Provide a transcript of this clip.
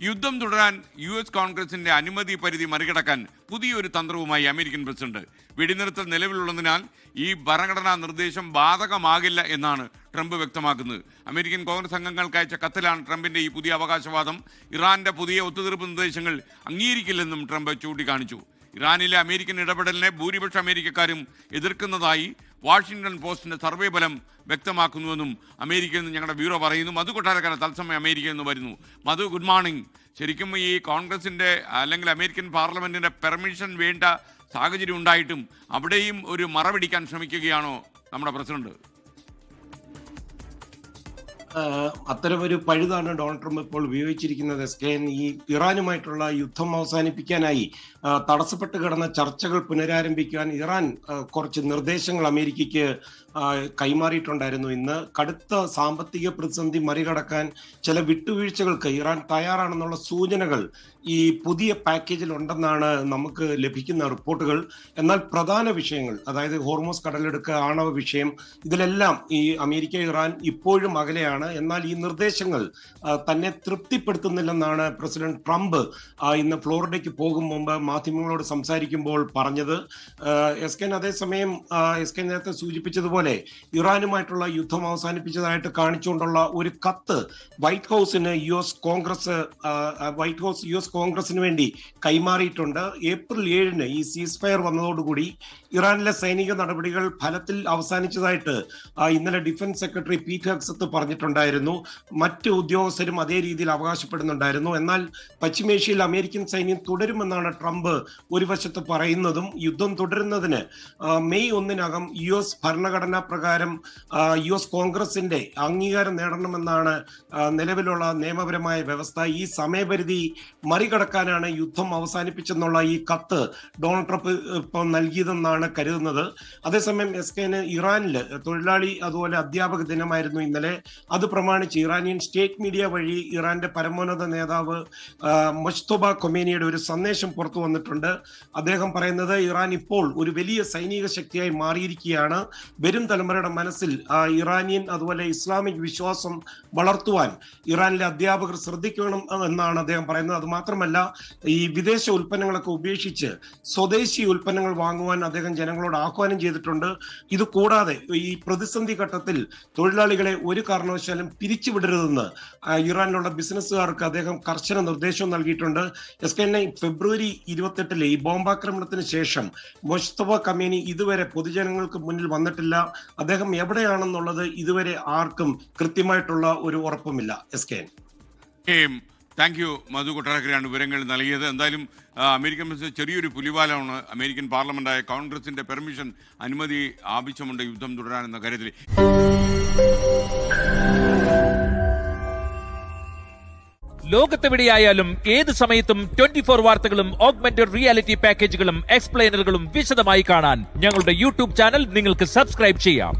യുദ്ധം തുടരാൻ US കോൺഗ്രസിന്റെ അനുമതി പരിധി മറികടക്കാൻ പുതിയൊരു തന്ത്രവുമായി അമേരിക്കൻ പ്രസിഡന്റ്. വെടിനിർത്തൽ നിലവിലുള്ളതിനാൽ ഈ ഭരണഘടനാ നിർദ്ദേശം ബാധകമാകില്ല എന്നാണ് ട്രംപ് വ്യക്തമാക്കുന്നത്. അമേരിക്കൻ കോൺഗ്രസ് അംഗങ്ങൾക്ക് അയച്ച കത്തിലാണ് ട്രംപിന്റെ ഈ പുതിയ അവകാശവാദം. ഇറാന്റെ പുതിയ ഒത്തുതീർപ്പ് നിർദ്ദേശങ്ങൾ അംഗീകരിക്കില്ലെന്നും ട്രംപ് ചൂണ്ടിക്കാണിച്ചു. ഇറാനിലെ അമേരിക്കൻ ഇടപെടലിനെ ഭൂരിപക്ഷ അമേരിക്കക്കാരും എതിർക്കുന്നതായി വാഷിംഗ്ടൺ പോസ്റ്റിന്റെ സർവേ ഫലം വ്യക്തമാക്കുന്നുവെന്നും അമേരിക്കയിൽ നിന്ന് ഞങ്ങളുടെ ബ്യൂറോ പറയുന്നു. മധു കൊട്ടാരക്കര തത്സമയം അമേരിക്കയിൽ നിന്ന് വരുന്നു. മധു, ഗുഡ് മോർണിംഗ്. ശരിക്കും ഈ കോൺഗ്രസിന്റെ അല്ലെങ്കിൽ അമേരിക്കൻ പാർലമെന്റിന്റെ പെർമിഷൻ വേണ്ട സാഹചര്യം ഉണ്ടായിട്ടും അവിടെയും ഒരു മറപിടിക്കാൻ ശ്രമിക്കുകയാണോ നമ്മുടെ പ്രസിഡന്റ്? അത്തരമൊരു പഴുതാണ് ഡൊണാൾഡ് ട്രംപ് ഇപ്പോൾ ഉപയോഗിച്ചിരിക്കുന്നത്. ഈ ഇറാനുമായിട്ടുള്ള യുദ്ധം അവസാനിപ്പിക്കാനായി തടസ്സപ്പെട്ട് കിടന്ന ചർച്ചകൾ പുനരാരംഭിക്കാൻ ഇറാൻ കുറച്ച് നിർദ്ദേശങ്ങൾ അമേരിക്കയ്ക്ക് കൈമാറിയിട്ടുണ്ടായിരുന്നു. ഇന്ന് കടുത്ത സാമ്പത്തിക പ്രതിസന്ധി മറികടക്കാൻ ചില വിട്ടുവീഴ്ചകൾക്ക് ഇറാൻ തയ്യാറാണെന്നുള്ള സൂചനകൾ ഈ പുതിയ പാക്കേജിൽ ഉണ്ടെന്നാണ് നമുക്ക് ലഭിക്കുന്ന റിപ്പോർട്ടുകൾ. എന്നാൽ പ്രധാന വിഷയങ്ങൾ, അതായത് ഹോർമോസ് കടലെടുക്ക്, ആണവ വിഷയം, ഇതിലെല്ലാം ഈ അമേരിക്ക ഇറാൻ ഇപ്പോഴും അകലെയാണ്. എന്നാൽ ഈ നിർദ്ദേശങ്ങൾ തന്നെ തൃപ്തിപ്പെടുത്തുന്നില്ലെന്നാണ് പ്രസിഡന്റ് ട്രംപ് ഇന്ന് ഫ്ലോറിഡയ്ക്ക് പോകും മുമ്പ് മാധ്യമങ്ങളോട് സംസാരിക്കുമ്പോൾ പറഞ്ഞത്. അതേസമയം നേരത്തെ സൂചിപ്പിച്ചതുപോലെ ഇറാനുമായിട്ടുള്ള യുദ്ധം അവസാനിപ്പിച്ചതായിട്ട് കാണിച്ചുകൊണ്ടുള്ള ഒരു കത്ത് വൈറ്റ് ഹൗസിന് യുഎസ് കോൺഗ്രസിന് വേണ്ടി കൈമാറിയിട്ടുണ്ട്. ഏപ്രിൽ 7 ഈ സീസ് ഫയർ വന്നതോടുകൂടി ഇറാനിലെ സൈനിക നടപടികൾ ഫലത്തിൽ അവസാനിച്ചതായിട്ട് ഇന്നലെ ഡിഫൻസ് സെക്രട്ടറി പീറ്റ് ഹെഗ്സത്ത് പറഞ്ഞിട്ടുണ്ടായിരുന്നു. മറ്റ് ഉദ്യോഗസ്ഥരും അതേ രീതിയിൽ അവകാശപ്പെടുന്നുണ്ടായിരുന്നു. എന്നാൽ പശ്ചിമേഷ്യയിൽ അമേരിക്കൻ സൈന്യം തുടരുമെന്നാണ് ട്രംപ് ഒരു വശത്ത് പറയുന്നതും. യുദ്ധം തുടരുന്നതിന് മെയ് 1 US ഭരണഘടനാ പ്രകാരം US കോൺഗ്രസിന്റെ അംഗീകാരം നേടണമെന്നാണ് നിലവിലുള്ള നിയമപരമായ വ്യവസ്ഥ. ഈ സമയപരിധി മറികടക്കാനാണ് യുദ്ധം അവസാനിപ്പിച്ചെന്നുള്ള ഈ കത്ത് ഡൊണാൾഡ് ട്രംപ് ഇപ്പോൾ നൽകിയതെന്നാണ് കരുതുന്നത്. അതേസമയം ഇറാനിൽ തൊഴിലാളി അതുപോലെ അധ്യാപക ദിനമായിരുന്നു ഇന്നലെ. അത് പ്രമാണിച്ച് ഇറാനിയൻ സ്റ്റേറ്റ് മീഡിയ വഴി ഇറാന്റെ പരമോന്നത നേതാവ് മുജ്തബ ഖൊമേനിയുടെ ഒരു സന്ദേശം പുറത്തു വന്നിട്ടുണ്ട്. അദ്ദേഹം പറയുന്നത് ഇറാൻ ഇപ്പോൾ ഒരു വലിയ സൈനിക ശക്തിയായി മാറിയിരിക്കുകയാണ്. വരും തലമുറയുടെ മനസ്സിൽ ഇറാനിയൻ അതുപോലെ ഇസ്ലാമിക് വിശ്വാസം വളർത്തുവാൻ ഇറാനിലെ അധ്യാപകർ ശ്രദ്ധിക്കണം എന്നാണ് അദ്ദേഹം പറയുന്നത്. അത് മാത്രമല്ല, ഈ വിദേശ ഉൽപ്പന്നങ്ങളൊക്കെ ഉപേക്ഷിച്ച് സ്വദേശി ഉൽപ്പന്നങ്ങൾ വാങ്ങുവാൻ അദ്ദേഹം ജനങ്ങളോട് ആഹ്വാനം ചെയ്തിട്ടുണ്ട്. ഇത് കൂടാതെ ഈ പ്രതിസന്ധി ഘട്ടത്തിൽ തൊഴിലാളികളെ ഒരു കാരണവശാലും പിരിച്ചുവിടരുതെന്ന് ഇറാനിലുള്ള ബിസിനസ്സുകാർക്ക് അദ്ദേഹം കർശന നിർദ്ദേശവും നൽകിയിട്ടുണ്ട്. ഫെബ്രുവരി 28 ഈ ബോംബാക്രമണത്തിന് ശേഷം മുജ്തബ ഖൊമേനി ഇതുവരെ പൊതുജനങ്ങൾക്ക് മുന്നിൽ വന്നിട്ടില്ല. അദ്ദേഹം എവിടെയാണെന്നുള്ളത് ഇതുവരെ ആർക്കും കൃത്യമായിട്ടുള്ള ഒരു ഉറപ്പുമില്ല. താങ്ക് യു മധു കൊട്ടാരക്കരയാണ് വിവരങ്ങൾ നൽകിയത്. എന്തായാലും അമേരിക്കൻ പ്രസിഡന്റ് ചെറിയൊരു പുലിവാലമാണ്. അമേരിക്കൻ പാർലമെന്റായ കോൺഗ്രസിന്റെ പെർമിഷൻ, അനുമതി ആവശ്യമുണ്ട് യുദ്ധം തുടരാനെന്ന കാര്യത്തിൽ. ലോകത്തെവിടെയായാലും ഏത് സമയത്തും 24 വാർത്തകളും ഓഗ്മെന്റഡ് റിയാലിറ്റി പാക്കേജുകളും എക്സ്പ്ലെയിനറുകളും വിശദമായി കാണാൻ ഞങ്ങളുടെ യൂട്യൂബ് ചാനൽ നിങ്ങൾക്ക് സബ്സ്ക്രൈബ് ചെയ്യാം.